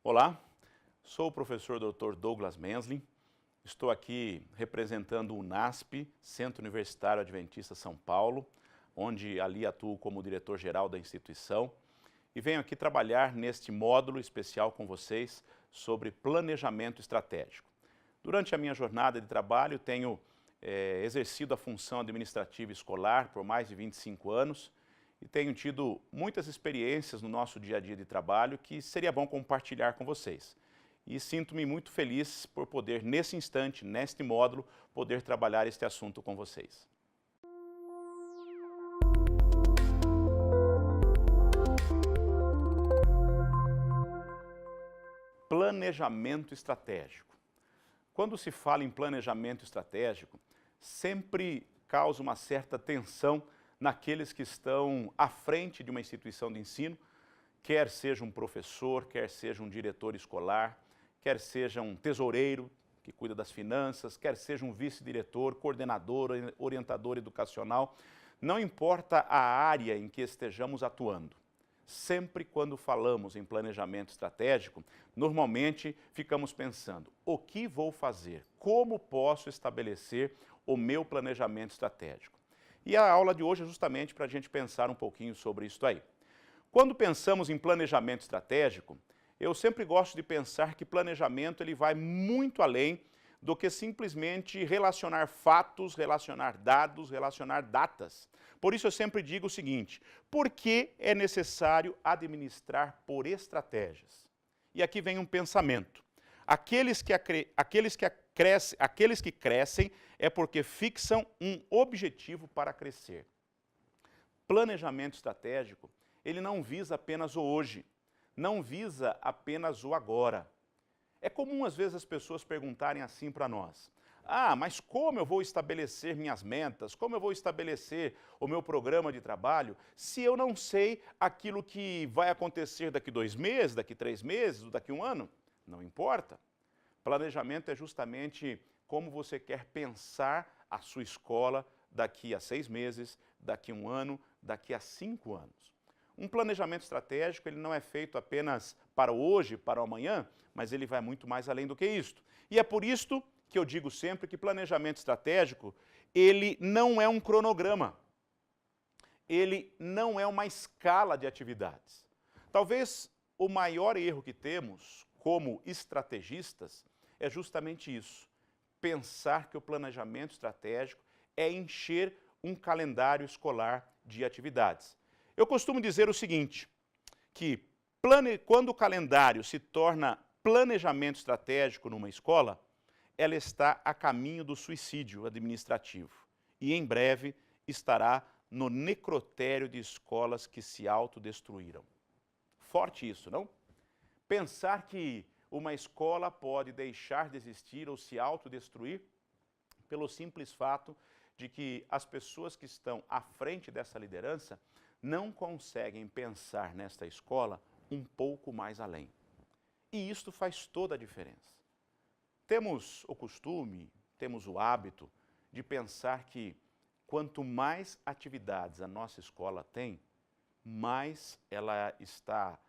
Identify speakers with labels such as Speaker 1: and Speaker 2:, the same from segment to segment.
Speaker 1: Olá, sou o professor Dr. Douglas Menslin, estou aqui representando o UNASP, Centro Universitário Adventista São Paulo, onde ali atuo como diretor-geral da instituição e venho aqui trabalhar neste módulo especial com vocês sobre planejamento estratégico. Durante a minha jornada de trabalho tenho exercido a função administrativa escolar por mais de 25 anos e tenho tido muitas experiências no nosso dia a dia de trabalho que seria bom compartilhar com vocês. E sinto-me muito feliz por poder, nesse instante, neste módulo, poder trabalhar este assunto com vocês. Planejamento estratégico. Quando se fala em planejamento estratégico, sempre causa uma certa tensão naqueles que estão à frente de uma instituição de ensino, quer seja um professor, quer seja um diretor escolar, quer seja um tesoureiro que cuida das finanças, quer seja um vice-diretor, coordenador, orientador educacional, não importa a área em que estejamos atuando. Sempre quando falamos em planejamento estratégico, normalmente ficamos pensando, o que vou fazer? Como posso estabelecer o meu planejamento estratégico? E a aula de hoje é justamente para a gente pensar um pouquinho sobre isso aí. Quando pensamos em planejamento estratégico, eu sempre gosto de pensar que planejamento ele vai muito além do que simplesmente relacionar fatos, relacionar dados, relacionar datas. Por isso eu sempre digo o seguinte, por que é necessário administrar por estratégias? E aqui vem um pensamento. Aqueles que crescem é porque fixam um objetivo para crescer. Planejamento estratégico, ele não visa apenas o hoje, não visa apenas o agora. É comum às vezes as pessoas perguntarem assim para nós, mas como eu vou estabelecer minhas metas, como eu vou estabelecer o meu programa de trabalho, se eu não sei aquilo que vai acontecer daqui 2 meses, daqui 3 meses, ou daqui 1 ano? Não importa. Planejamento é justamente como você quer pensar a sua escola daqui a 6 meses, daqui a 1 ano, daqui a 5 anos. Um planejamento estratégico ele não é feito apenas para hoje, para o amanhã, mas ele vai muito mais além do que isto. E é por isto que eu digo sempre que planejamento estratégico, ele não é um cronograma. Ele não é uma escala de atividades. Talvez o maior erro que temos como estrategistas é justamente isso. Pensar que o planejamento estratégico é encher um calendário escolar de atividades. Eu costumo dizer o seguinte, que quando o calendário se torna planejamento estratégico numa escola, ela está a caminho do suicídio administrativo e em breve estará no necrotério de escolas que se autodestruíram. Forte isso, não? Pensar que uma escola pode deixar de existir ou se autodestruir pelo simples fato de que as pessoas que estão à frente dessa liderança não conseguem pensar nesta escola um pouco mais além. E isto faz toda a diferença. Temos o costume, temos o hábito de pensar que quanto mais atividades a nossa escola tem, mais ela está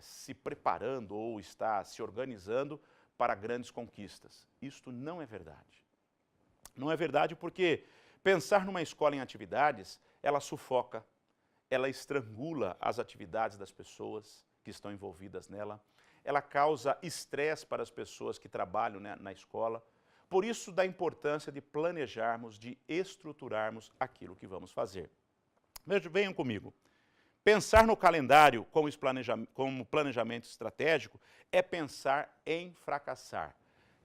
Speaker 1: se preparando ou está se organizando para grandes conquistas. Isto não é verdade. Não é verdade porque pensar numa escola em atividades, ela sufoca, ela estrangula as atividades das pessoas que estão envolvidas nela, ela causa estresse para as pessoas que trabalham na escola. Por isso, da importância de planejarmos, de estruturarmos aquilo que vamos fazer. Venham comigo. Pensar no calendário como planejamento estratégico é pensar em fracassar.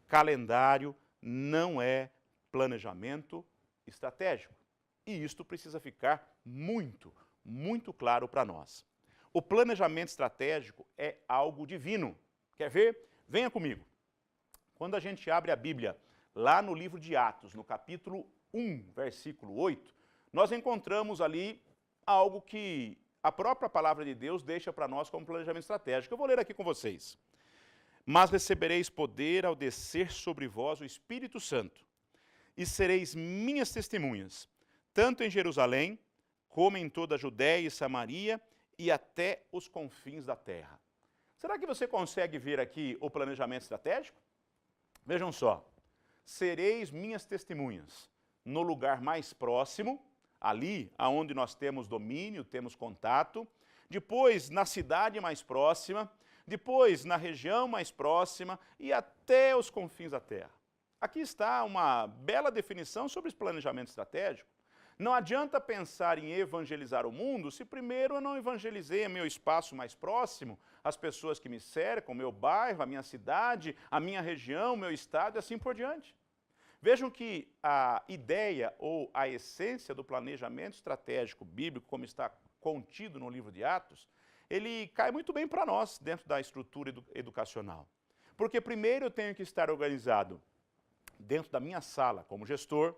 Speaker 1: Calendário não é planejamento estratégico. E isto precisa ficar muito claro para nós. O planejamento estratégico é algo divino. Quer ver? Venha comigo. Quando a gente abre a Bíblia, lá no livro de Atos, no capítulo 1, versículo 8, nós encontramos ali algo que a própria palavra de Deus deixa para nós como planejamento estratégico. Eu vou ler aqui com vocês. Mas recebereis poder ao descer sobre vós o Espírito Santo, e sereis minhas testemunhas, tanto em Jerusalém, como em toda a Judéia e Samaria, e até os confins da terra. Será que você consegue ver aqui o planejamento estratégico? Vejam só, sereis minhas testemunhas no lugar mais próximo, ali aonde nós temos domínio, temos contato, depois na cidade mais próxima, depois na região mais próxima e até os confins da terra. Aqui está uma bela definição sobre esse planejamento estratégico. Não adianta pensar em evangelizar o mundo se primeiro eu não evangelizei o meu espaço mais próximo, as pessoas que me cercam, o meu bairro, a minha cidade, a minha região, o meu estado e assim por diante. Vejam que a ideia ou a essência do planejamento estratégico bíblico, como está contido no livro de Atos, ele cai muito bem para nós dentro da estrutura educacional. Porque primeiro eu tenho que estar organizado dentro da minha sala como gestor,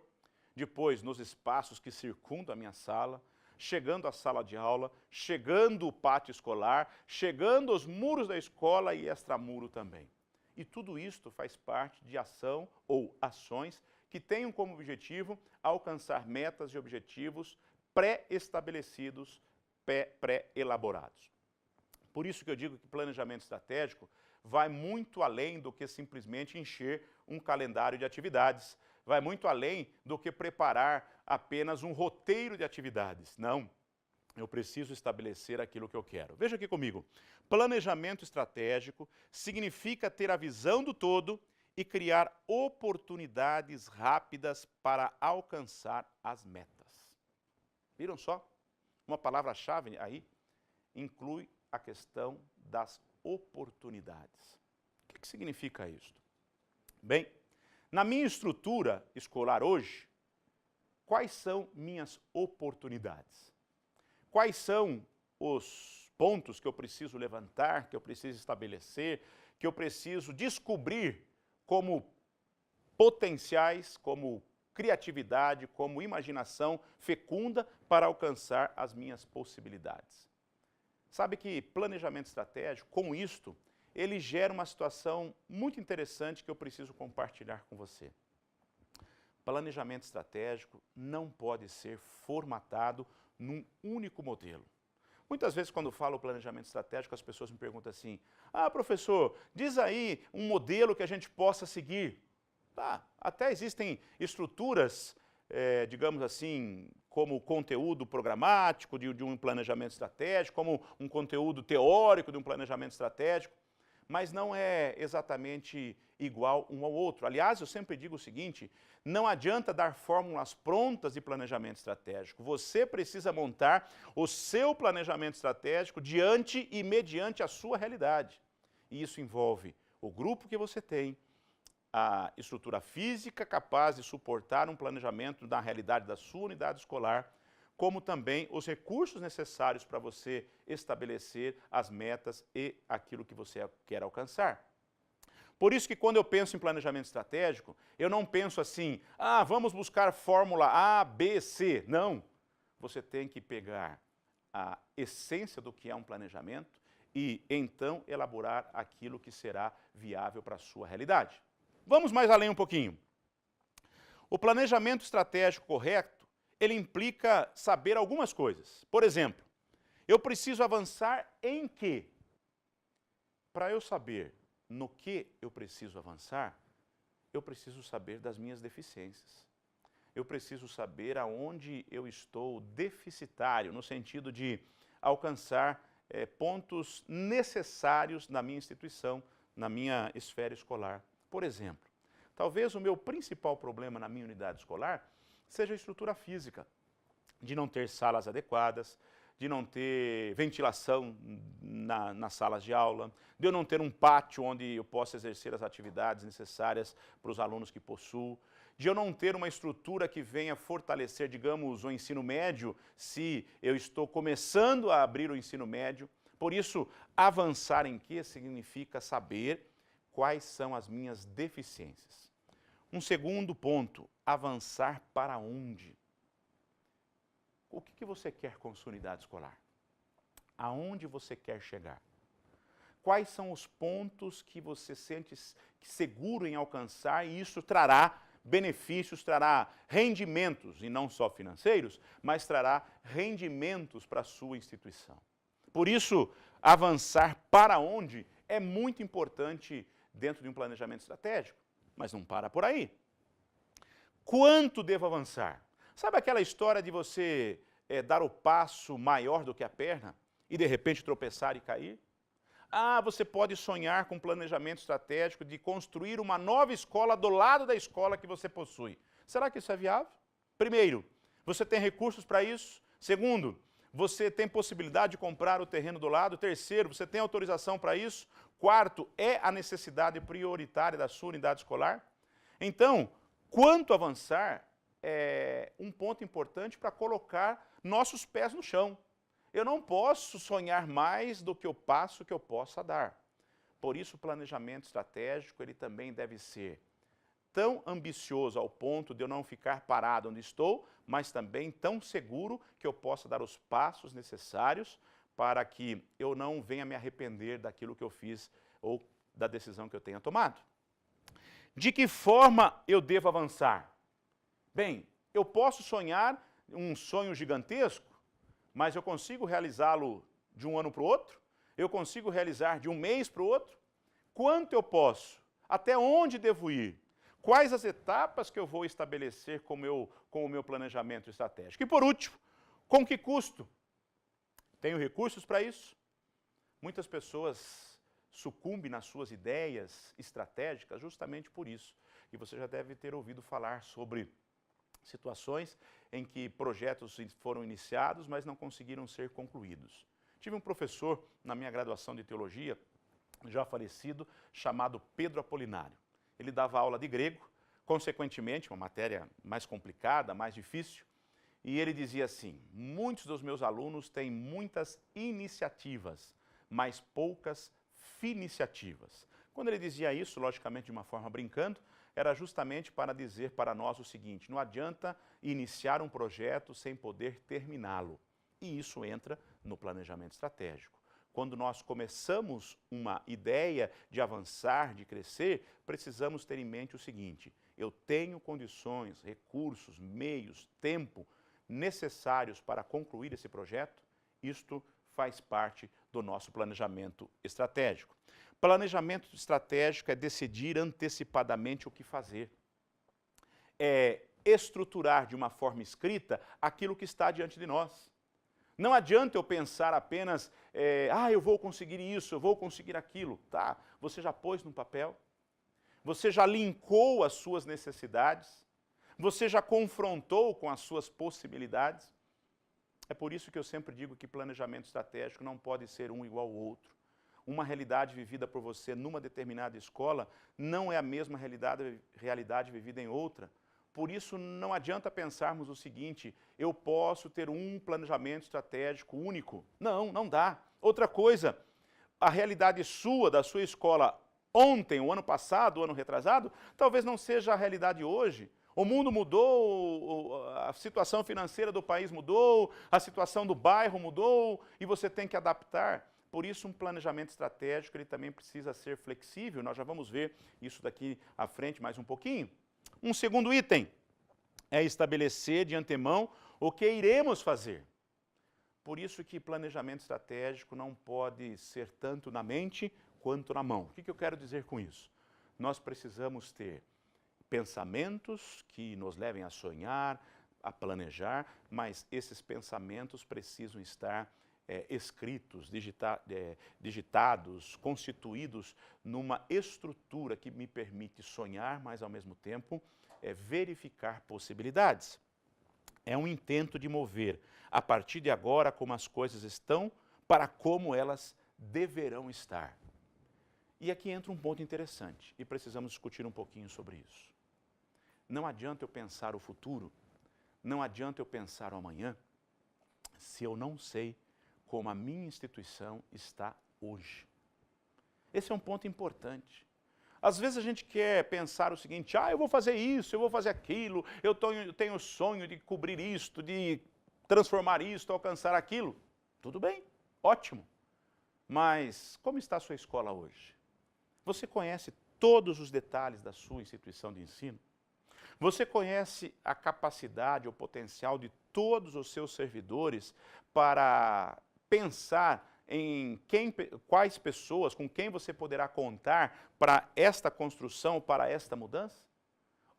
Speaker 1: depois nos espaços que circundam a minha sala, chegando à sala de aula, chegando o pátio escolar, chegando os muros da escola e extramuro também. E tudo isto faz parte de ação ou ações que tenham como objetivo alcançar metas e objetivos pré-estabelecidos, pré-elaborados. Por isso que eu digo que planejamento estratégico vai muito além do que simplesmente encher um calendário de atividades, vai muito além do que preparar apenas um roteiro de atividades. Não, eu preciso estabelecer aquilo que eu quero. Veja aqui comigo, planejamento estratégico significa ter a visão do todo e criar oportunidades rápidas para alcançar as metas. Viram só? Uma palavra-chave aí inclui a questão das oportunidades. O que significa isso? Bem, na minha estrutura escolar hoje, quais são minhas oportunidades? Quais são os pontos que eu preciso levantar, que eu preciso estabelecer, que eu preciso descobrir como potenciais, como criatividade, como imaginação fecunda para alcançar as minhas possibilidades? Sabe que planejamento estratégico, com isto, ele gera uma situação muito interessante que eu preciso compartilhar com você. Planejamento estratégico não pode ser formatado num único modelo. Muitas vezes, quando falo planejamento estratégico, as pessoas me perguntam assim, professor, diz aí um modelo que a gente possa seguir. Tá, até existem estruturas, digamos assim, como conteúdo programático de um planejamento estratégico, como um conteúdo teórico de um planejamento estratégico, mas não é exatamente igual um ao outro. Aliás, eu sempre digo o seguinte, não adianta dar fórmulas prontas de planejamento estratégico. Você precisa montar o seu planejamento estratégico diante e mediante a sua realidade. E isso envolve o grupo que você tem, a estrutura física capaz de suportar um planejamento da realidade da sua unidade escolar, como também os recursos necessários para você estabelecer as metas e aquilo que você quer alcançar. Por isso que quando eu penso em planejamento estratégico, eu não penso assim, vamos buscar fórmula A, B, C. Não. Você tem que pegar a essência do que é um planejamento e então elaborar aquilo que será viável para a sua realidade. Vamos mais além um pouquinho. O planejamento estratégico correto, ele implica saber algumas coisas. Por exemplo, eu preciso avançar em quê? Para eu saber no que eu preciso avançar, eu preciso saber das minhas deficiências. Eu preciso saber aonde eu estou deficitário, no sentido de alcançar pontos necessários na minha instituição, na minha esfera escolar. Por exemplo, talvez o meu principal problema na minha unidade escolar seja a estrutura física, de não ter salas adequadas, de não ter ventilação nas salas de aula, de eu não ter um pátio onde eu possa exercer as atividades necessárias para os alunos que possuo, de eu não ter uma estrutura que venha fortalecer, digamos, o ensino médio, se eu estou começando a abrir o ensino médio. Por isso, avançar em quê significa saber quais são as minhas deficiências. Um segundo ponto, avançar para onde? O que você quer com sua unidade escolar? Aonde você quer chegar? Quais são os pontos que você sente seguro em alcançar e isso trará benefícios, trará rendimentos, e não só financeiros, mas trará rendimentos para a sua instituição. Por isso, avançar para onde é muito importante dentro de um planejamento estratégico, mas não para por aí. Quanto devo avançar? Sabe aquela história de você dar o passo maior do que a perna e de repente tropeçar e cair? Ah, você pode sonhar com planejamento estratégico de construir uma nova escola do lado da escola que você possui. Será que isso é viável? Primeiro, você tem recursos para isso? Segundo, você tem possibilidade de comprar o terreno do lado? Terceiro, você tem autorização para isso? Quarto, é a necessidade prioritária da sua unidade escolar? Então, quanto avançar é um ponto importante para colocar nossos pés no chão. Eu não posso sonhar mais do que o passo que eu possa dar. Por isso, o planejamento estratégico ele também deve ser tão ambicioso ao ponto de eu não ficar parado onde estou, mas também tão seguro que eu possa dar os passos necessários para que eu não venha me arrepender daquilo que eu fiz ou da decisão que eu tenha tomado. De que forma eu devo avançar? Bem, eu posso sonhar um sonho gigantesco, mas eu consigo realizá-lo de um ano para o outro? Eu consigo realizar de um mês para o outro? Quanto eu posso? Até onde devo ir? Quais as etapas que eu vou estabelecer com o meu planejamento estratégico? E por último, com que custo? Tenho recursos para isso? Muitas pessoas sucumbem nas suas ideias estratégicas justamente por isso. E você já deve ter ouvido falar sobre situações em que projetos foram iniciados, mas não conseguiram ser concluídos. Tive um professor na minha graduação de teologia, já falecido, chamado Pedro Apolinário. Ele dava aula de grego, consequentemente, uma matéria mais complicada, mais difícil, e ele dizia assim: muitos dos meus alunos têm muitas iniciativas, mas poucas finiciativas. Quando ele dizia isso, logicamente de uma forma brincando, era justamente para dizer para nós o seguinte: não adianta iniciar um projeto sem poder terminá-lo. E isso entra no planejamento estratégico. Quando nós começamos uma ideia de avançar, de crescer, precisamos ter em mente o seguinte: eu tenho condições, recursos, meios, tempo necessários para concluir esse projeto? Isto faz parte do nosso planejamento estratégico. Planejamento estratégico é decidir antecipadamente o que fazer. É estruturar de uma forma escrita aquilo que está diante de nós. Não adianta eu pensar apenas, eu vou conseguir isso, eu vou conseguir aquilo. Tá, você já pôs no papel? Você já linkou as suas necessidades? Você já confrontou com as suas possibilidades? É por isso que eu sempre digo que planejamento estratégico não pode ser um igual ao outro. Uma realidade vivida por você numa determinada escola não é a mesma realidade vivida em outra. Por isso, não adianta pensarmos o seguinte: eu posso ter um planejamento estratégico único. Não, não dá. Outra coisa, a realidade sua, da sua escola ontem, o ano passado, o ano retrasado, talvez não seja a realidade hoje. O mundo mudou, a situação financeira do país mudou, a situação do bairro mudou e você tem que adaptar. Por isso, um planejamento estratégico ele também precisa ser flexível. Nós já vamos ver isso daqui à frente mais um pouquinho. Um segundo item é estabelecer de antemão o que iremos fazer. Por isso que planejamento estratégico não pode ser tanto na mente quanto na mão. O que eu quero dizer com isso? Nós precisamos ter pensamentos que nos levem a sonhar, a planejar, mas esses pensamentos precisam estar escritos, digitados, constituídos numa estrutura que me permite sonhar, mas ao mesmo tempo verificar possibilidades. É um intento de mover, a partir de agora, como as coisas estão, para como elas deverão estar. E aqui entra um ponto interessante, e precisamos discutir um pouquinho sobre isso. Não adianta eu pensar o futuro, não adianta eu pensar o amanhã, se eu não sei como a minha instituição está hoje. Esse é um ponto importante. Às vezes a gente quer pensar o seguinte: eu vou fazer isso, eu vou fazer aquilo, eu tenho o sonho de cobrir isto, de transformar isto, alcançar aquilo. Tudo bem, ótimo. Mas como está a sua escola hoje? Você conhece todos os detalhes da sua instituição de ensino? Você conhece a capacidade, o potencial de todos os seus servidores para pensar quais pessoas, com quem você poderá contar para esta construção, para esta mudança?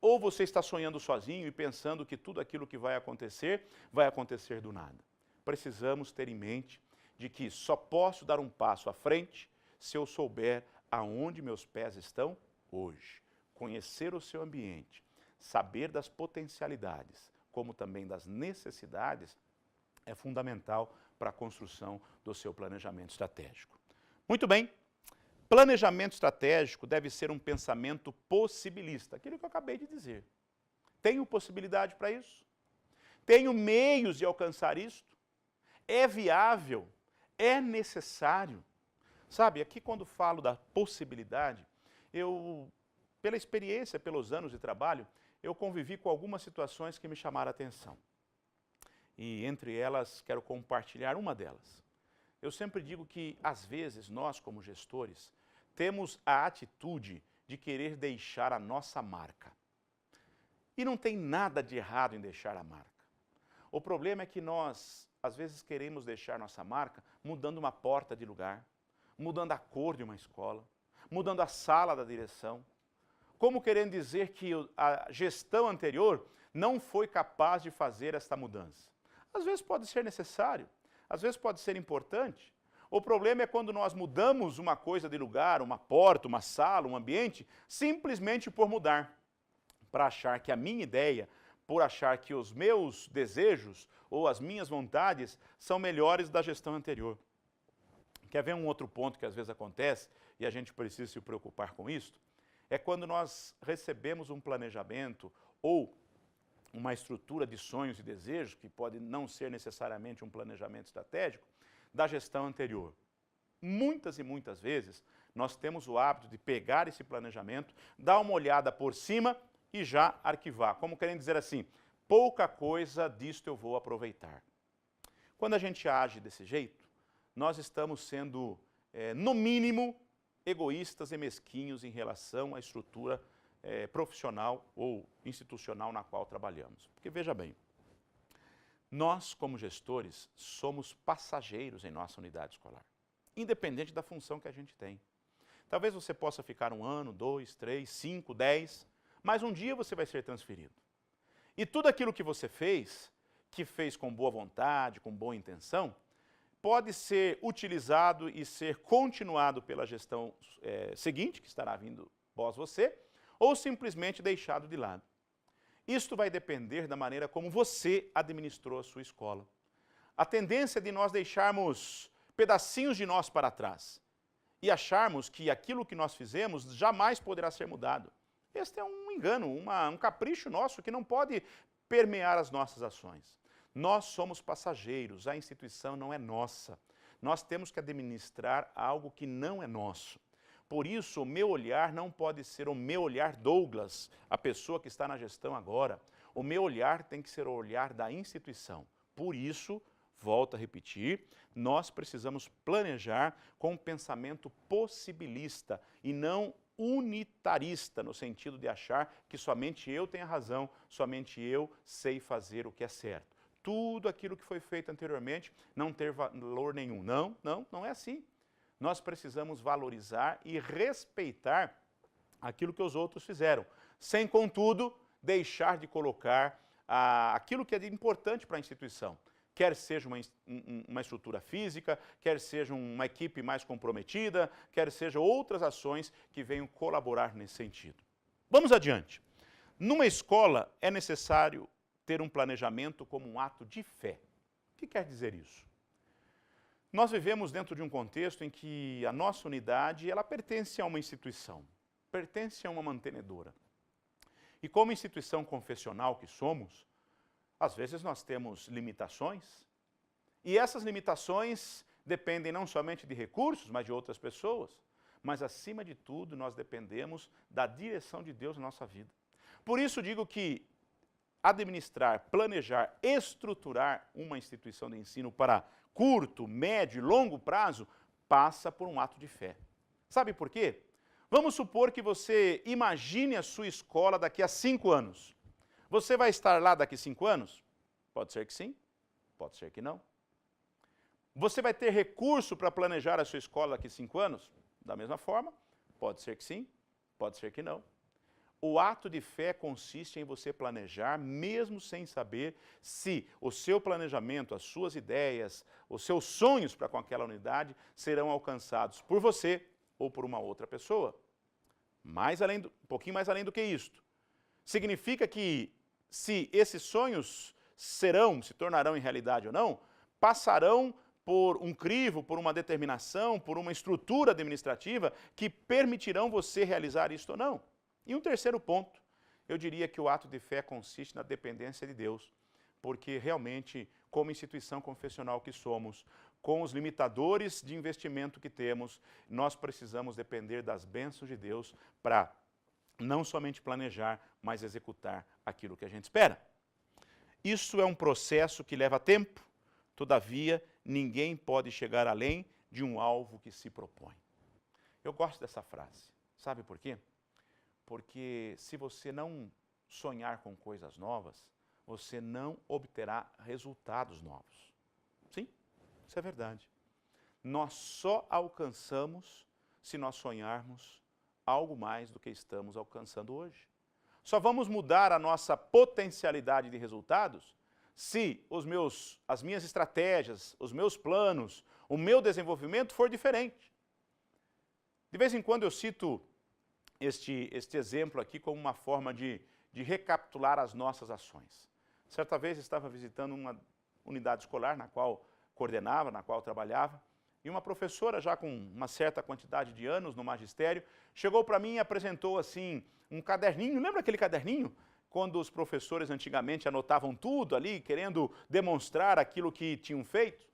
Speaker 1: Ou você está sonhando sozinho e pensando que tudo aquilo que vai acontecer do nada? Precisamos ter em mente de que só posso dar um passo à frente se eu souber aonde meus pés estão hoje. Conhecer o seu ambiente, saber das potencialidades, como também das necessidades, é fundamental para a construção do seu planejamento estratégico. Muito bem, planejamento estratégico deve ser um pensamento possibilista, aquilo que eu acabei de dizer. Tenho possibilidade para isso? Tenho meios de alcançar isto? É viável? É necessário? Sabe, aqui quando falo da possibilidade, pela experiência, pelos anos de trabalho, eu convivi com algumas situações que me chamaram a atenção. E entre elas, quero compartilhar uma delas. Eu sempre digo que, às vezes, nós como gestores, temos a atitude de querer deixar a nossa marca. E não tem nada de errado em deixar a marca. O problema é que nós, às vezes, queremos deixar nossa marca mudando uma porta de lugar, mudando a cor de uma escola, mudando a sala da direção, como querendo dizer que a gestão anterior não foi capaz de fazer esta mudança. Às vezes pode ser necessário, às vezes pode ser importante. O problema é quando nós mudamos uma coisa de lugar, uma porta, uma sala, um ambiente, simplesmente por mudar, para achar que a minha ideia, por achar que os meus desejos ou as minhas vontades são melhores da gestão anterior. Quer ver um outro ponto que às vezes acontece, e a gente precisa se preocupar com isso? É quando nós recebemos um planejamento ou uma estrutura de sonhos e desejos, que pode não ser necessariamente um planejamento estratégico, da gestão anterior. Muitas e muitas vezes, nós temos o hábito de pegar esse planejamento, dar uma olhada por cima e já arquivar. Como querendo dizer assim, pouca coisa disto eu vou aproveitar. Quando a gente age desse jeito, nós estamos sendo, no mínimo, egoístas e mesquinhos em relação à estrutura profissional ou institucional na qual trabalhamos. Porque veja bem, nós como gestores somos passageiros em nossa unidade escolar, independente da função que a gente tem. Talvez você possa ficar 1 ano, 2, 3, 5, 10, mas um dia você vai ser transferido. E tudo aquilo que você fez, que fez com boa vontade, com boa intenção, pode ser utilizado e ser continuado pela gestão seguinte, que estará vindo após você, ou simplesmente deixado de lado. Isto vai depender da maneira como você administrou a sua escola. A tendência de nós deixarmos pedacinhos de nós para trás e acharmos que aquilo que nós fizemos jamais poderá ser mudado. Este é um engano, um capricho nosso que não pode permear as nossas ações. Nós somos passageiros, a instituição não é nossa. Nós temos que administrar algo que não é nosso. Por isso, o meu olhar não pode ser o meu olhar Douglas, a pessoa que está na gestão agora. O meu olhar tem que ser o olhar da instituição. Por isso, volto a repetir, nós precisamos planejar com um pensamento possibilista e não unitarista, no sentido de achar que somente eu tenho a razão, somente eu sei fazer o que é certo. Tudo aquilo que foi feito anteriormente não ter valor nenhum. Não é assim. Nós precisamos valorizar e respeitar aquilo que os outros fizeram, sem, contudo, deixar de colocar aquilo que é importante para a instituição, quer seja uma estrutura física, quer seja uma equipe mais comprometida, quer seja outras ações que venham colaborar nesse sentido. Vamos adiante. Numa escola é necessário ter um planejamento como um ato de fé. O que quer dizer isso? Nós vivemos dentro de um contexto em que a nossa unidade ela pertence a uma instituição, pertence a uma mantenedora. E como instituição confessional que somos, às vezes nós temos limitações, e essas limitações dependem não somente de recursos, mas de outras pessoas. Mas, acima de tudo, nós dependemos da direção de Deus na nossa vida. Por isso digo que administrar, planejar, estruturar uma instituição de ensino para curto, médio e longo prazo passa por um ato de fé. Sabe por quê? Vamos supor que você imagine a sua escola daqui a 5 anos. Você vai estar lá daqui a 5 anos? Pode ser que sim, pode ser que não. Você vai ter recurso para planejar a sua escola daqui a 5 anos? Da mesma forma, pode ser que sim, pode ser que não. O ato de fé consiste em você planejar, mesmo sem saber se o seu planejamento, as suas ideias, os seus sonhos para com aquela unidade serão alcançados por você ou por uma outra pessoa. Um pouquinho mais além do que isto. Significa que se esses sonhos se tornarão em realidade ou não, passarão por um crivo, por uma determinação, por uma estrutura administrativa que permitirão você realizar isto ou não. E um terceiro ponto, eu diria que o ato de fé consiste na dependência de Deus, porque realmente, como instituição confessional que somos, com os limitadores de investimento que temos, nós precisamos depender das bênçãos de Deus para não somente planejar, mas executar aquilo que a gente espera. Isso é um processo que leva tempo, todavia, ninguém pode chegar além de um alvo que se propõe. Eu gosto dessa frase. Sabe por quê? Porque se você não sonhar com coisas novas, você não obterá resultados novos. Sim, isso é verdade. Nós só alcançamos se nós sonharmos algo mais do que estamos alcançando hoje. Só vamos mudar a nossa potencialidade de resultados se as minhas estratégias, os meus planos, o meu desenvolvimento for diferente. De vez em quando eu cito este exemplo aqui como uma forma de recapitular as nossas ações. Certa vez estava visitando uma unidade escolar na qual coordenava, na qual trabalhava, e uma professora já com uma certa quantidade de anos no magistério, chegou para mim e apresentou assim um caderninho, lembra aquele caderninho? Quando os professores antigamente anotavam tudo ali, querendo demonstrar aquilo que tinham feito?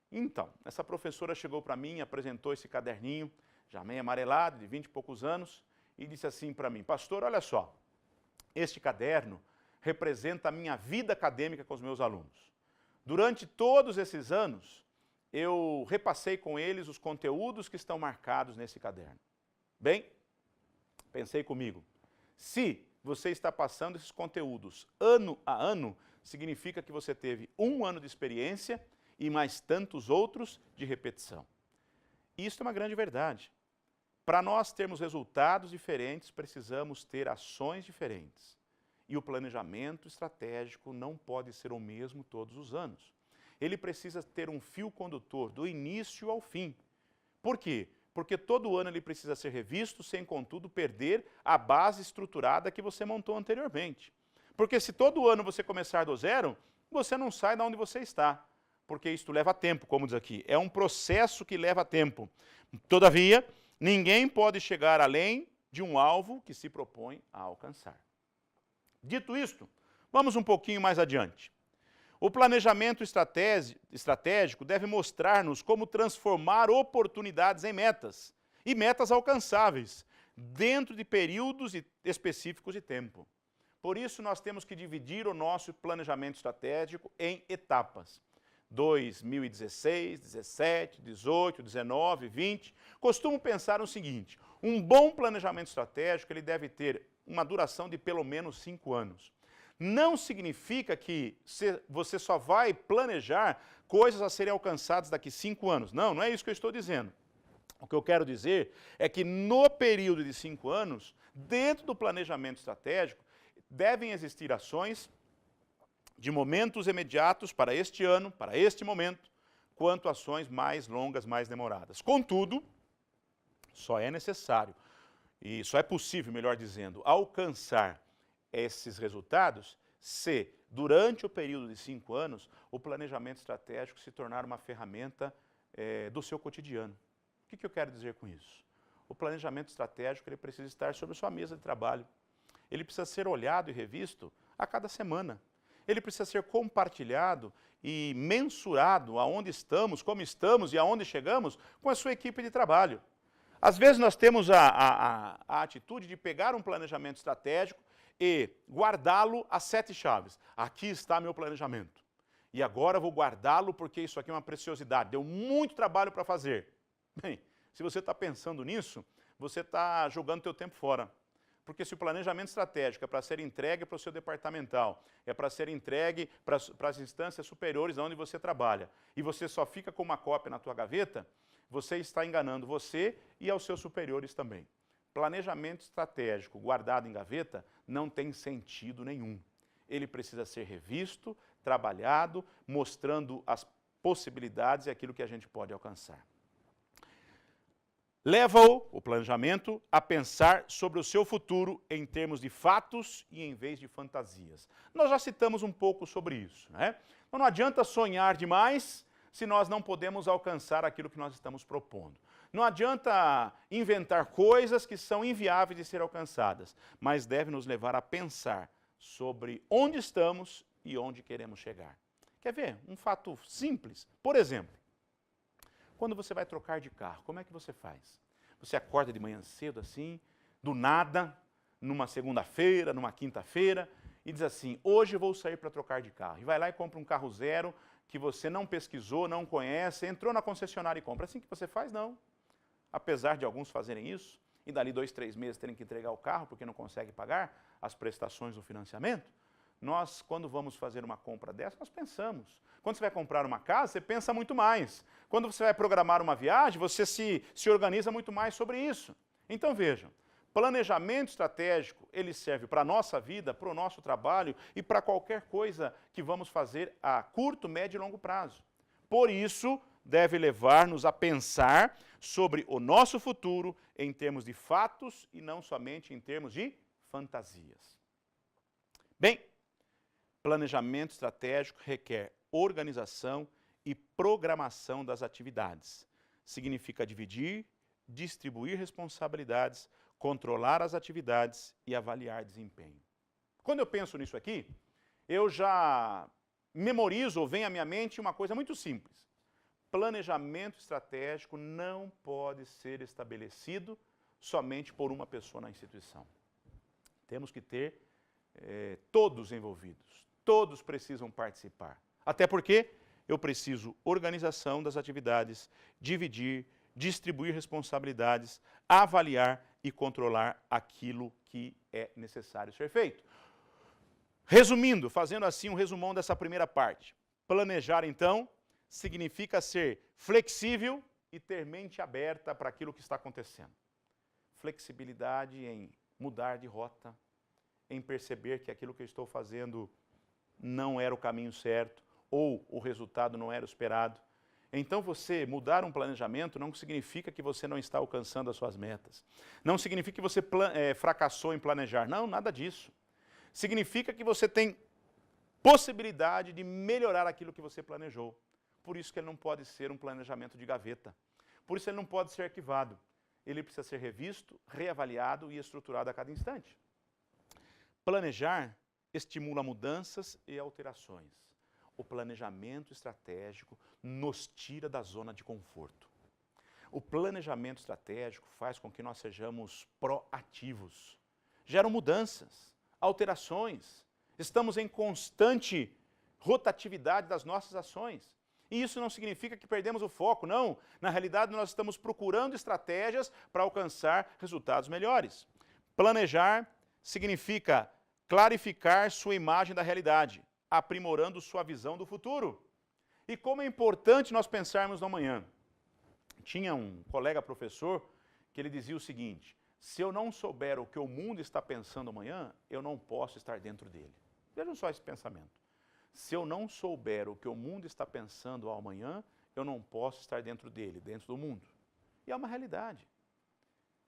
Speaker 1: Então, essa professora chegou para mim, apresentou esse caderninho, já meio amarelado, de 20 e poucos anos, e disse assim para mim: pastor, olha só, este caderno representa a minha vida acadêmica com os meus alunos. Durante todos esses anos, eu repassei com eles os conteúdos que estão marcados nesse caderno. Bem, pensei comigo, se você está passando esses conteúdos ano a ano, significa que você teve 1 ano de experiência e mais tantos outros de repetição. Isso é uma grande verdade. Para nós termos resultados diferentes, precisamos ter ações diferentes. E o planejamento estratégico não pode ser o mesmo todos os anos. Ele precisa ter um fio condutor do início ao fim. Por quê? Porque todo ano ele precisa ser revisto, sem contudo perder a base estruturada que você montou anteriormente. Porque se todo ano você começar do zero, você não sai de onde você está. Porque isto leva tempo, como diz aqui. É um processo que leva tempo. Todavia, ninguém pode chegar além de um alvo que se propõe a alcançar. Dito isto, vamos um pouquinho mais adiante. O planejamento estratégico deve mostrar-nos como transformar oportunidades em metas, e metas alcançáveis, dentro de períodos específicos de tempo. Por isso, nós temos que dividir o nosso planejamento estratégico em etapas. 2016, 17, 18, 19, 20. Costumo pensar o seguinte: um bom planejamento estratégico ele deve ter uma duração de pelo menos 5 anos. Não significa que você só vai planejar coisas a serem alcançadas daqui 5 anos. Não, não é isso que eu estou dizendo. O que eu quero dizer é que no período de 5 anos, dentro do planejamento estratégico, devem existir ações de momentos imediatos para este ano, para este momento, quanto ações mais longas, mais demoradas. Contudo, só é necessário, e só é possível, melhor dizendo, alcançar esses resultados se, durante o período de 5 anos, o planejamento estratégico se tornar uma ferramenta do seu cotidiano. O que eu quero dizer com isso? O planejamento estratégico ele precisa estar sobre a sua mesa de trabalho. Ele precisa ser olhado e revisto a cada semana. Ele precisa ser compartilhado e mensurado aonde estamos, como estamos e aonde chegamos com a sua equipe de trabalho. Às vezes nós temos a atitude de pegar um planejamento estratégico e guardá-lo a 7 chaves. Aqui está meu planejamento. E agora eu vou guardá-lo porque isso aqui é uma preciosidade. Deu muito trabalho para fazer. Bem, se você está pensando nisso, você está jogando teu tempo fora. Porque se o planejamento estratégico é para ser entregue para o seu departamental, é para ser entregue para as instâncias superiores onde você trabalha, e você só fica com uma cópia na tua gaveta, você está enganando você e aos seus superiores também. Planejamento estratégico guardado em gaveta não tem sentido nenhum. Ele precisa ser revisto, trabalhado, mostrando as possibilidades e aquilo que a gente pode alcançar. Leva-o, o planejamento, a pensar sobre o seu futuro em termos de fatos e em vez de fantasias. Nós já citamos um pouco sobre isso, né? Então não adianta sonhar demais se nós não podemos alcançar aquilo que nós estamos propondo. Não adianta inventar coisas que são inviáveis de ser alcançadas, mas deve nos levar a pensar sobre onde estamos e onde queremos chegar. Quer ver? Um fato simples. Por exemplo, quando você vai trocar de carro, como é que você faz? Você acorda de manhã cedo assim, do nada, numa segunda-feira, numa quinta-feira, e diz assim, hoje eu vou sair para trocar de carro. E vai lá e compra um carro zero, que você não pesquisou, não conhece, entrou na concessionária e compra. Assim que você faz? Não. Apesar de alguns fazerem isso, e dali 2, 3 meses terem que entregar o carro porque não conseguem pagar as prestações do financiamento, nós, quando vamos fazer uma compra dessa, nós pensamos. Quando você vai comprar uma casa, você pensa muito mais. Quando você vai programar uma viagem, você se organiza muito mais sobre isso. Então vejam, planejamento estratégico, ele serve para a nossa vida, para o nosso trabalho e para qualquer coisa que vamos fazer a curto, médio e longo prazo. Por isso, deve levar-nos a pensar sobre o nosso futuro em termos de fatos e não somente em termos de fantasias. Bem, planejamento estratégico requer organização e programação das atividades. Significa dividir, distribuir responsabilidades, controlar as atividades e avaliar desempenho. Quando eu penso nisso aqui, eu já memorizo ou vem à minha mente uma coisa muito simples. Planejamento estratégico não pode ser estabelecido somente por uma pessoa na instituição. Temos que ter todos envolvidos, todos precisam participar. Até porque eu preciso organização das atividades, dividir, distribuir responsabilidades, avaliar e controlar aquilo que é necessário ser feito. Resumindo, fazendo assim um resumão dessa primeira parte. Planejar, então, significa ser flexível e ter mente aberta para aquilo que está acontecendo. Flexibilidade em mudar de rota, em perceber que aquilo que eu estou fazendo não era o caminho certo ou o resultado não era o esperado. Então você mudar um planejamento não significa que você não está alcançando as suas metas. Não significa que você fracassou em planejar. Não, nada disso. Significa que você tem possibilidade de melhorar aquilo que você planejou. Por isso que ele não pode ser um planejamento de gaveta. Por isso ele não pode ser arquivado. Ele precisa ser revisto, reavaliado e estruturado a cada instante. Planejar estimula mudanças e alterações. O planejamento estratégico nos tira da zona de conforto. O planejamento estratégico faz com que nós sejamos proativos. Geram mudanças, alterações. Estamos em constante rotatividade das nossas ações. E isso não significa que perdemos o foco, não. Na realidade, nós estamos procurando estratégias para alcançar resultados melhores. Planejar significa clarificar sua imagem da realidade, aprimorando sua visão do futuro. E como é importante nós pensarmos no amanhã. Tinha um colega professor que ele dizia o seguinte, se eu não souber o que o mundo está pensando amanhã, eu não posso estar dentro dele. Vejam só esse pensamento. Se eu não souber o que o mundo está pensando amanhã, eu não posso estar dentro dele, dentro do mundo. E é uma realidade.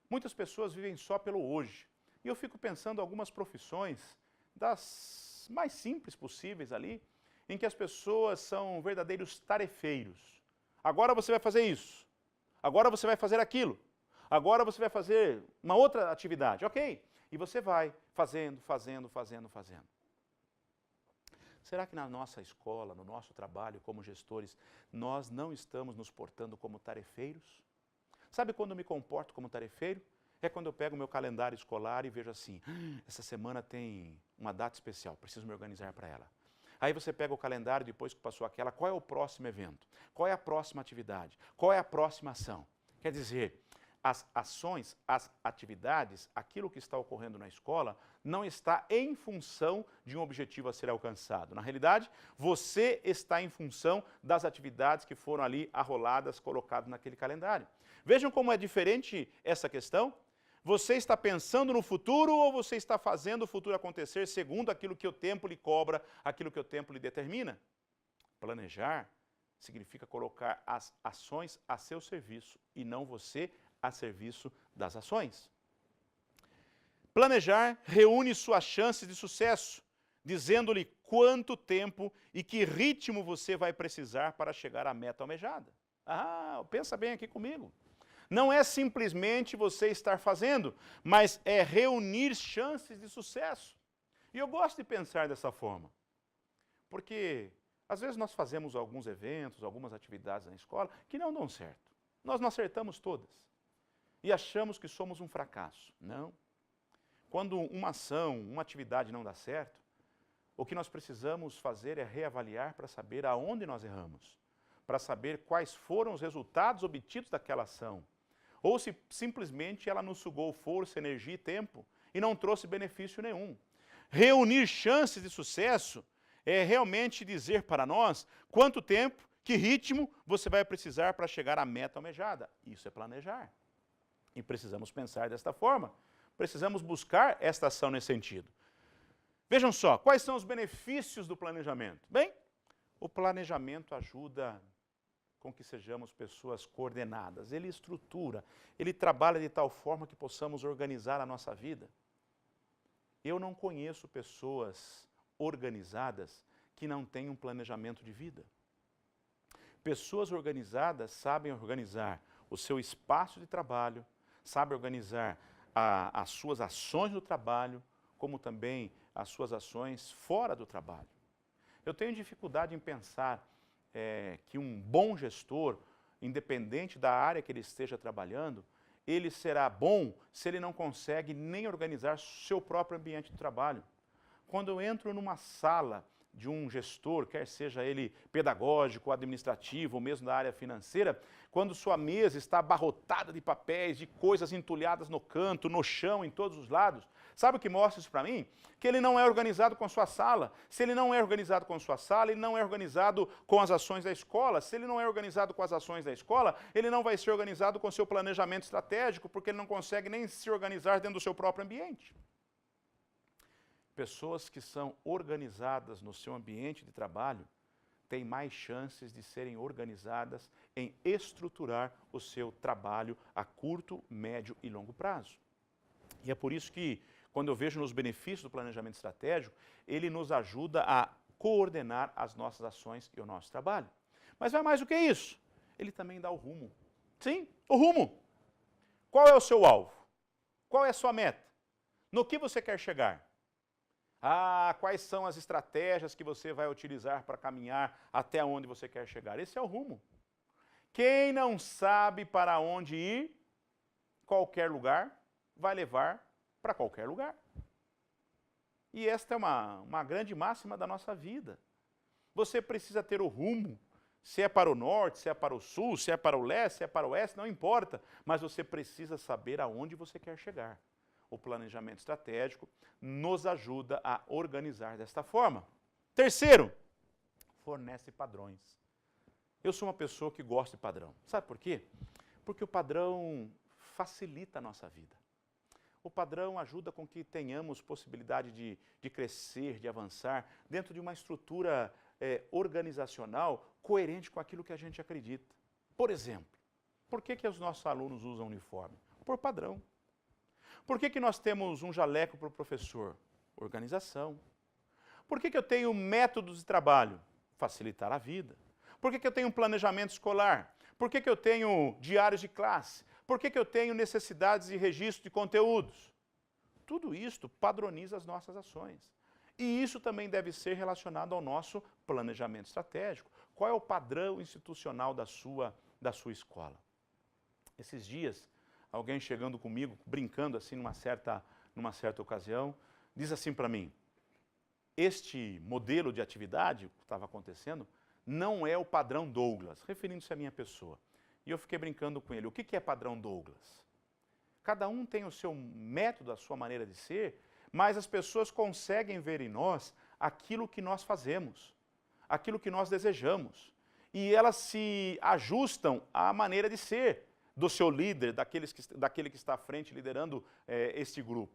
Speaker 1: Muitas pessoas vivem só pelo hoje. E eu fico pensando em algumas profissões, das mais simples possíveis ali, em que as pessoas são verdadeiros tarefeiros. Agora você vai fazer isso. Agora você vai fazer aquilo. Agora você vai fazer uma outra atividade. Ok. E você vai fazendo. Será que na nossa escola, no nosso trabalho como gestores, nós não estamos nos portando como tarefeiros? Sabe quando eu me comporto como tarefeiro? É quando eu pego o meu calendário escolar e vejo assim, essa semana tem uma data especial, preciso me organizar para ela. Aí você pega o calendário, depois que passou aquela, qual é o próximo evento? Qual é a próxima atividade? Qual é a próxima ação? Quer dizer, as ações, as atividades, aquilo que está ocorrendo na escola, não está em função de um objetivo a ser alcançado. Na realidade, você está em função das atividades que foram ali arroladas, colocadas naquele calendário. Vejam como é diferente essa questão. Você está pensando no futuro ou você está fazendo o futuro acontecer segundo aquilo que o tempo lhe cobra, aquilo que o tempo lhe determina? Planejar significa colocar as ações a seu serviço e não você a serviço das ações. Planejar reúne suas chances de sucesso, dizendo-lhe quanto tempo e que ritmo você vai precisar para chegar à meta almejada. Pensa bem aqui comigo. Não é simplesmente você estar fazendo, mas é reunir chances de sucesso. E eu gosto de pensar dessa forma, porque às vezes nós fazemos alguns eventos, algumas atividades na escola que não dão certo. Nós não acertamos todas e achamos que somos um fracasso. Não. Quando uma ação, uma atividade não dá certo, o que nós precisamos fazer é reavaliar para saber aonde nós erramos, para saber quais foram os resultados obtidos daquela ação, ou se simplesmente ela nos sugou força, energia e tempo e não trouxe benefício nenhum. Reunir chances de sucesso é realmente dizer para nós quanto tempo, que ritmo você vai precisar para chegar à meta almejada. Isso é planejar. E precisamos pensar desta forma. Precisamos buscar esta ação nesse sentido. Vejam só, quais são os benefícios do planejamento? Bem, o planejamento ajuda com que sejamos pessoas coordenadas. Ele estrutura, ele trabalha de tal forma que possamos organizar a nossa vida. Eu não conheço pessoas organizadas que não têm um planejamento de vida. Pessoas organizadas sabem organizar o seu espaço de trabalho, sabem organizar as suas ações no trabalho, como também as suas ações fora do trabalho. Eu tenho dificuldade em pensar que um bom gestor, independente da área que ele esteja trabalhando, ele será bom se ele não consegue nem organizar seu próprio ambiente de trabalho. Quando eu entro numa sala de um gestor, quer seja ele pedagógico, administrativo, ou mesmo da área financeira, quando sua mesa está abarrotada de papéis, de coisas entulhadas no canto, no chão, em todos os lados, sabe o que mostra isso para mim? Que ele não é organizado com a sua sala. Se ele não é organizado com a sua sala, ele não é organizado com as ações da escola. Se ele não é organizado com as ações da escola, ele não vai ser organizado com o seu planejamento estratégico, porque ele não consegue nem se organizar dentro do seu próprio ambiente. Pessoas que são organizadas no seu ambiente de trabalho têm mais chances de serem organizadas em estruturar o seu trabalho a curto, médio e longo prazo. E é por isso que, quando eu vejo nos benefícios do planejamento estratégico, ele nos ajuda a coordenar as nossas ações e o nosso trabalho. Mas vai mais do que isso. Ele também dá o rumo. Sim, o rumo. Qual é o seu alvo? Qual é a sua meta? No que você quer chegar? Quais são as estratégias que você vai utilizar para caminhar até onde você quer chegar? Esse é o rumo. Quem não sabe para onde ir, qualquer lugar vai levar para qualquer lugar. E esta é uma grande máxima da nossa vida. Você precisa ter o rumo, se é para o norte, se é para o sul, se é para o leste, se é para o oeste, não importa, mas você precisa saber aonde você quer chegar. O planejamento estratégico nos ajuda a organizar desta forma. Terceiro, fornece padrões. Eu sou uma pessoa que gosta de padrão. Sabe por quê? Porque o padrão facilita a nossa vida. O padrão ajuda com que tenhamos possibilidade de crescer, de avançar, dentro de uma estrutura organizacional coerente com aquilo que a gente acredita. Por exemplo, por que os nossos alunos usam uniforme? Por padrão. Por que nós temos um jaleco para o professor? Organização. Por que eu tenho métodos de trabalho? Facilitar a vida. Por que eu tenho um planejamento escolar? Por que eu tenho diários de classe? Por que eu tenho necessidades de registro de conteúdos? Tudo isto padroniza as nossas ações. E isso também deve ser relacionado ao nosso planejamento estratégico. Qual é o padrão institucional da sua escola? Esses dias, alguém chegando comigo, brincando assim numa certa ocasião, diz assim para mim: este modelo de atividade que estava acontecendo não é o padrão Douglas, referindo-se à minha pessoa. E eu fiquei brincando com ele: o que é padrão Douglas? cada um tem o seu método, a sua maneira de ser, mas as pessoas conseguem ver em nós aquilo que nós fazemos, aquilo que nós desejamos. E elas se ajustam à maneira de ser do seu líder, daquele que está à frente liderando este grupo.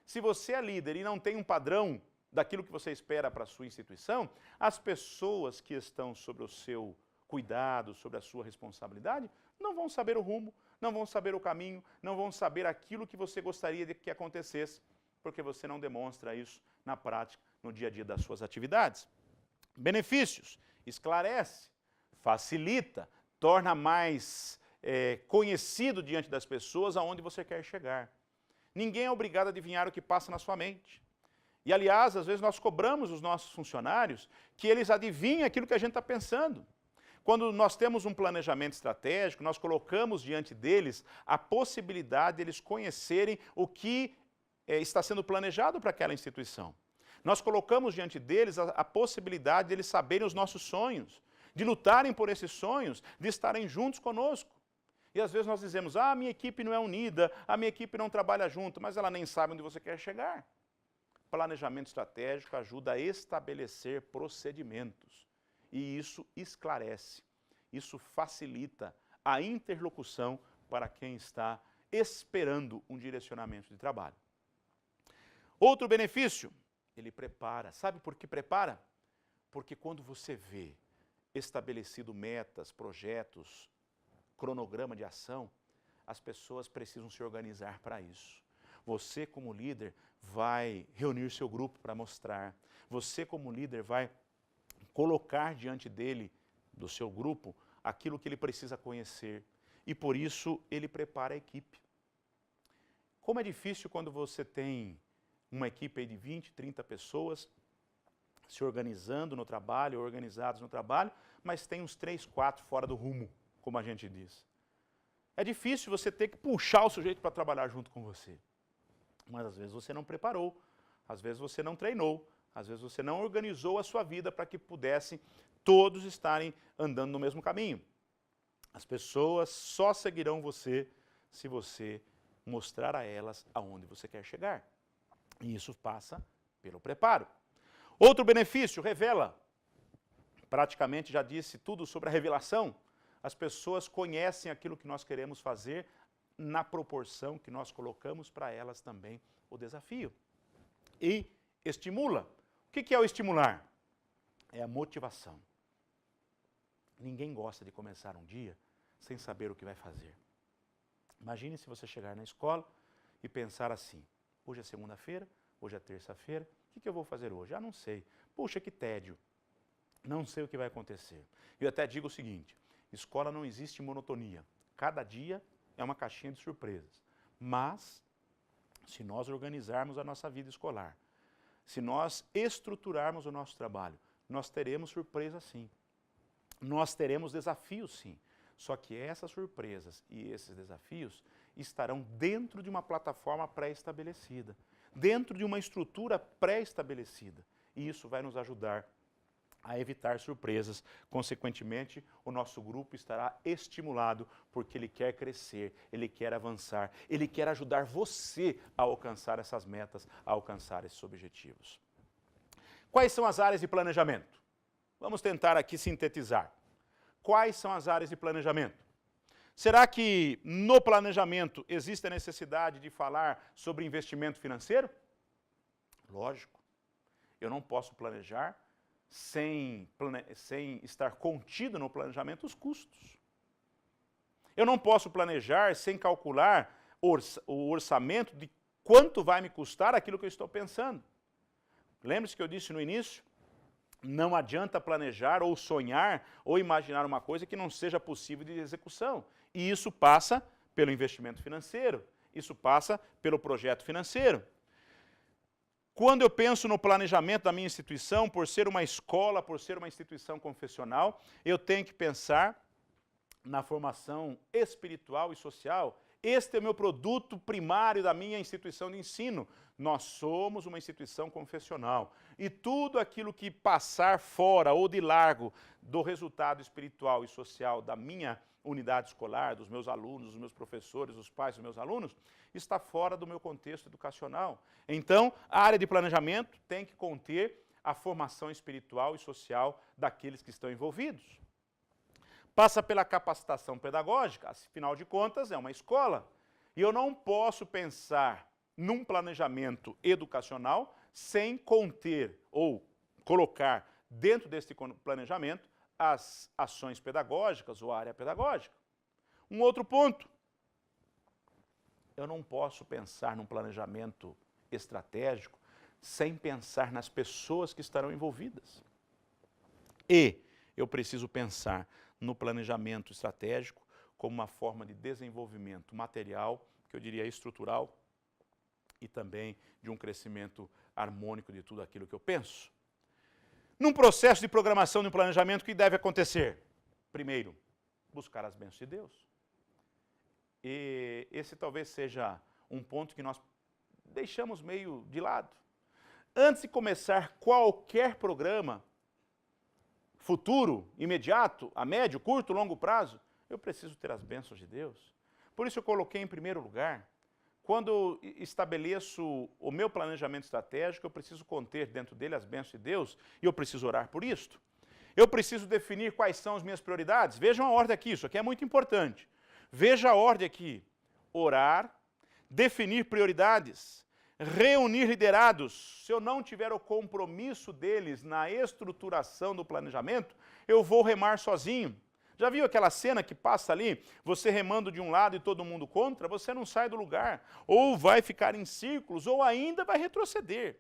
Speaker 1: Se você é líder e não tem um padrão daquilo que você espera para a sua instituição, as pessoas que estão sob o seu cuidado, sobre a sua responsabilidade, não vão saber o rumo, não vão saber o caminho, não vão saber aquilo que você gostaria de que acontecesse, porque você não demonstra isso na prática, no dia a dia das suas atividades. Benefícios: esclarece, facilita, torna mais conhecido diante das pessoas aonde você quer chegar. Ninguém é obrigado a adivinhar o que passa na sua mente. E, aliás, às vezes nós cobramos os nossos funcionários que eles adivinhem aquilo que a gente está pensando. Quando nós temos um planejamento estratégico, nós colocamos diante deles a possibilidade de eles conhecerem o que está sendo planejado para aquela instituição. Nós colocamos diante deles a possibilidade de eles saberem os nossos sonhos, de lutarem por esses sonhos, de estarem juntos conosco. E às vezes nós dizemos, a minha equipe não é unida, a minha equipe não trabalha junto, mas ela nem sabe onde você quer chegar. Planejamento estratégico ajuda a estabelecer procedimentos. E isso esclarece, isso facilita a interlocução para quem está esperando um direcionamento de trabalho. Outro benefício, ele prepara. Sabe por que prepara? Porque quando você vê estabelecido metas, projetos, cronograma de ação, as pessoas precisam se organizar para isso. Você, como líder, vai reunir seu grupo para mostrar. Você, como líder, vai colocar diante dele, do seu grupo, aquilo que ele precisa conhecer. E por isso ele prepara a equipe. Como é difícil quando você tem uma equipe aí de 20, 30 pessoas se organizando no trabalho, organizados no trabalho, mas tem uns 3, 4 fora do rumo, como a gente diz. É difícil você ter que puxar o sujeito para trabalhar junto com você. Mas às vezes você não preparou, às vezes você não treinou, às vezes você não organizou a sua vida para que pudessem todos estarem andando no mesmo caminho. As pessoas só seguirão você se você mostrar a elas aonde você quer chegar. E isso passa pelo preparo. Outro benefício, revela. Praticamente já disse tudo sobre a revelação. As pessoas conhecem aquilo que nós queremos fazer na proporção que nós colocamos para elas também o desafio. E estimula. O que é o estimular? É a motivação. Ninguém gosta de começar um dia sem saber o que vai fazer. Imagine se você chegar na escola e pensar assim, hoje é segunda-feira, hoje é terça-feira, o que eu vou fazer hoje? Ah, não sei. Puxa, que tédio. Não sei o que vai acontecer. Eu até digo o seguinte, escola não existe monotonia. Cada dia é uma caixinha de surpresas. Mas, se nós organizarmos a nossa vida escolar, se nós estruturarmos o nosso trabalho, nós teremos surpresas sim. Nós teremos desafios sim. Só que essas surpresas e esses desafios estarão dentro de uma plataforma pré-estabelecida, dentro de uma estrutura pré-estabelecida. E isso vai nos ajudar a evitar surpresas. Consequentemente, o nosso grupo estará estimulado porque ele quer crescer, ele quer avançar, ele quer ajudar você a alcançar essas metas, a alcançar esses objetivos. Quais são as áreas de planejamento? Vamos tentar aqui sintetizar. Quais são as áreas de planejamento? Será que no planejamento existe a necessidade de falar sobre investimento financeiro? Lógico. Eu não posso planejar sem estar contido no planejamento os custos. Eu não posso planejar sem calcular o orçamento de quanto vai me custar aquilo que eu estou pensando. Lembre-se que eu disse no início, não adianta planejar ou sonhar ou imaginar uma coisa que não seja possível de execução. E isso passa pelo investimento financeiro, isso passa pelo projeto financeiro. Quando eu penso no planejamento da minha instituição, por ser uma escola, por ser uma instituição confessional, eu tenho que pensar na formação espiritual e social. Este é o meu produto primário da minha instituição de ensino. Nós somos uma instituição confessional. E tudo aquilo que passar fora ou de largo do resultado espiritual e social da minha unidade escolar, dos meus alunos, dos meus professores, dos pais dos meus alunos, está fora do meu contexto educacional. Então, a área de planejamento tem que conter a formação espiritual e social daqueles que estão envolvidos. Passa pela capacitação pedagógica, afinal de contas, é uma escola. E eu não posso pensar num planejamento educacional sem conter ou colocar dentro desse planejamento as ações pedagógicas ou a área pedagógica. Um outro ponto, eu não posso pensar num planejamento estratégico sem pensar nas pessoas que estarão envolvidas. E eu preciso pensar no planejamento estratégico como uma forma de desenvolvimento material, que eu diria estrutural, e também de um crescimento harmônico de tudo aquilo que eu penso. Num processo de programação de um planejamento, o que deve acontecer? Primeiro, buscar as bênçãos de Deus. E esse talvez seja um ponto que nós deixamos meio de lado. Antes de começar qualquer programa, futuro, imediato, a médio, curto, longo prazo, eu preciso ter as bênçãos de Deus. Por isso eu coloquei em primeiro lugar, quando estabeleço o meu planejamento estratégico, eu preciso conter dentro dele as bênçãos de Deus e eu preciso orar por isto. Eu preciso definir quais são as minhas prioridades. Vejam a ordem aqui, isso aqui é muito importante. Veja a ordem aqui. Orar, definir prioridades, reunir liderados. Se eu não tiver o compromisso deles na estruturação do planejamento, eu vou remar sozinho. Já viu aquela cena que passa ali, você remando de um lado e todo mundo contra? Você não sai do lugar, ou vai ficar em círculos, ou ainda vai retroceder.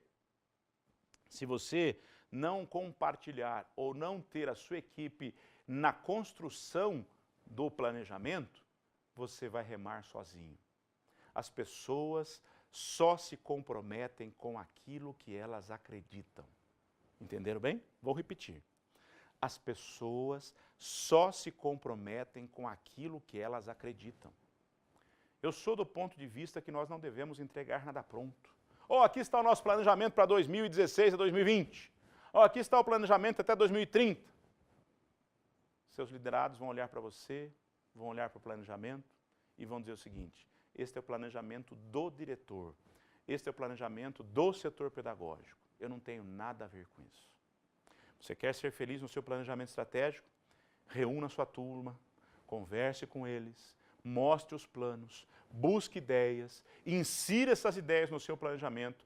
Speaker 1: Se você não compartilhar ou não ter a sua equipe na construção do planejamento, você vai remar sozinho. As pessoas só se comprometem com aquilo que elas acreditam. Entenderam bem? Vou repetir. As pessoas só se comprometem com aquilo que elas acreditam. Eu sou do ponto de vista que nós não devemos entregar nada pronto. Aqui está o nosso planejamento para 2016 a 2020. Aqui está o planejamento até 2030. Seus liderados vão olhar para você, vão olhar para o planejamento e vão dizer o seguinte: este é o planejamento do diretor, este é o planejamento do setor pedagógico. Eu não tenho nada a ver com isso. Você quer ser feliz no seu planejamento estratégico? Reúna a sua turma, converse com eles, mostre os planos, busque ideias, insira essas ideias no seu planejamento,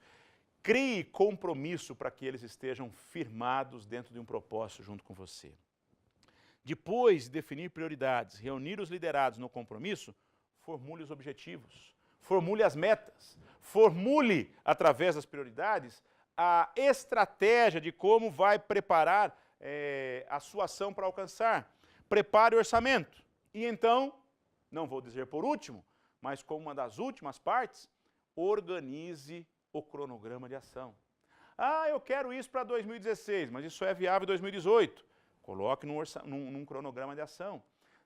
Speaker 1: crie compromisso para que eles estejam firmados dentro de um propósito junto com você. Depois de definir prioridades, reunir os liderados no compromisso, formule os objetivos, formule as metas, formule, através das prioridades, a estratégia de como vai preparar a sua ação para alcançar. Prepare o orçamento. E então, não vou dizer por último, mas como uma das últimas partes, organize o cronograma de ação. Eu quero isso para 2016, mas isso é viável em 2018. Coloque num cronograma de ação.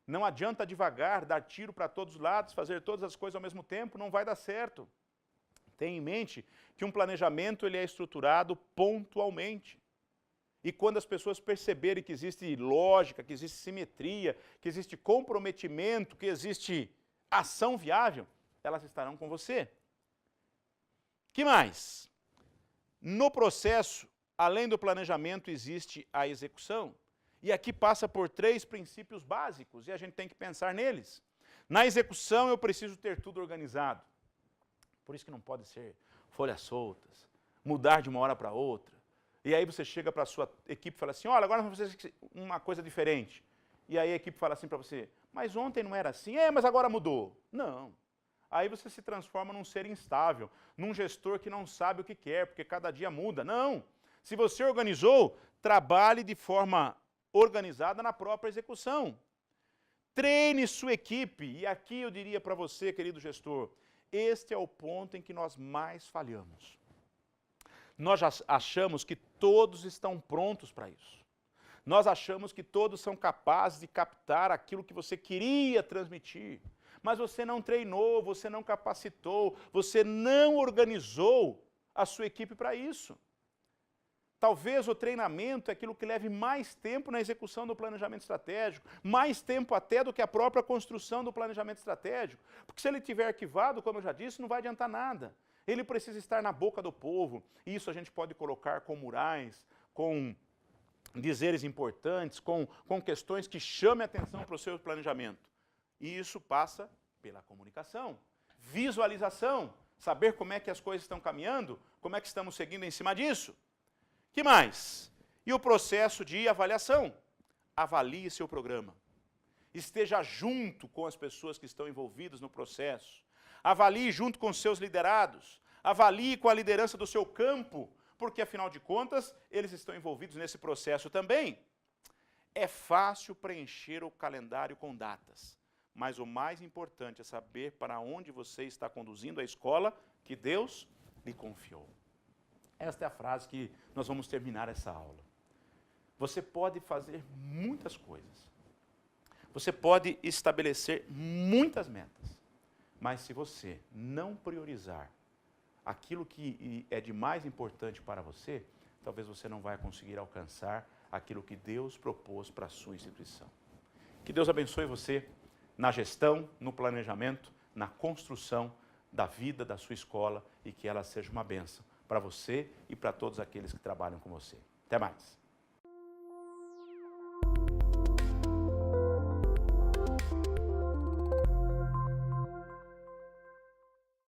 Speaker 1: Não adianta devagar, dar tiro para todos os lados, fazer todas as coisas ao mesmo tempo, não vai dar certo. Tenha em mente que um planejamento ele é estruturado pontualmente. E quando as pessoas perceberem que existe lógica, que existe simetria, que existe comprometimento, que existe ação viável, elas estarão com você. Que mais? No processo, além do planejamento, existe a execução. E aqui passa por 3 princípios básicos, e a gente tem que pensar neles. Na execução, eu preciso ter tudo organizado. Por isso que não pode ser folhas soltas, mudar de uma hora para outra. E aí você chega para a sua equipe e fala assim, olha, agora vamos fazer uma coisa diferente. E aí a equipe fala assim para você, mas ontem não era assim? Mas agora mudou. Não. Aí você se transforma num ser instável, num gestor que não sabe o que quer, porque cada dia muda. Não. Se você organizou, trabalhe de forma organizada na própria execução. Treine sua equipe. E aqui eu diria para você, querido gestor, este é o ponto em que nós mais falhamos. Nós já achamos que todos estão prontos para isso. Nós achamos que todos são capazes de captar aquilo que você queria transmitir. Mas você não treinou, você não capacitou, você não organizou a sua equipe para isso. Talvez o treinamento é aquilo que leve mais tempo na execução do planejamento estratégico, mais tempo até do que a própria construção do planejamento estratégico. Porque se ele estiver arquivado, como eu já disse, não vai adiantar nada. Ele precisa estar na boca do povo. Isso a gente pode colocar com murais, com dizeres importantes, com questões que chamem a atenção para o seu planejamento. E isso passa pela comunicação, visualização, saber como é que as coisas estão caminhando, como é que estamos seguindo em cima disso. Que mais? E o processo de avaliação. Avalie seu programa. Esteja junto com as pessoas que estão envolvidas no processo. Avalie junto com os seus liderados. Avalie com a liderança do seu campo, porque, afinal de contas, eles estão envolvidos nesse processo também. É fácil preencher o calendário com datas, mas o mais importante é saber para onde você está conduzindo a escola que Deus lhe confiou. Esta é a frase que nós vamos terminar essa aula. Você pode fazer muitas coisas. Você pode estabelecer muitas metas. Mas se você não priorizar aquilo que é de mais importante para você, talvez você não vai conseguir alcançar aquilo que Deus propôs para a sua instituição. Que Deus abençoe você na gestão, no planejamento, na construção da vida da sua escola e que ela seja uma bênção para você e para todos aqueles que trabalham com você. Até mais.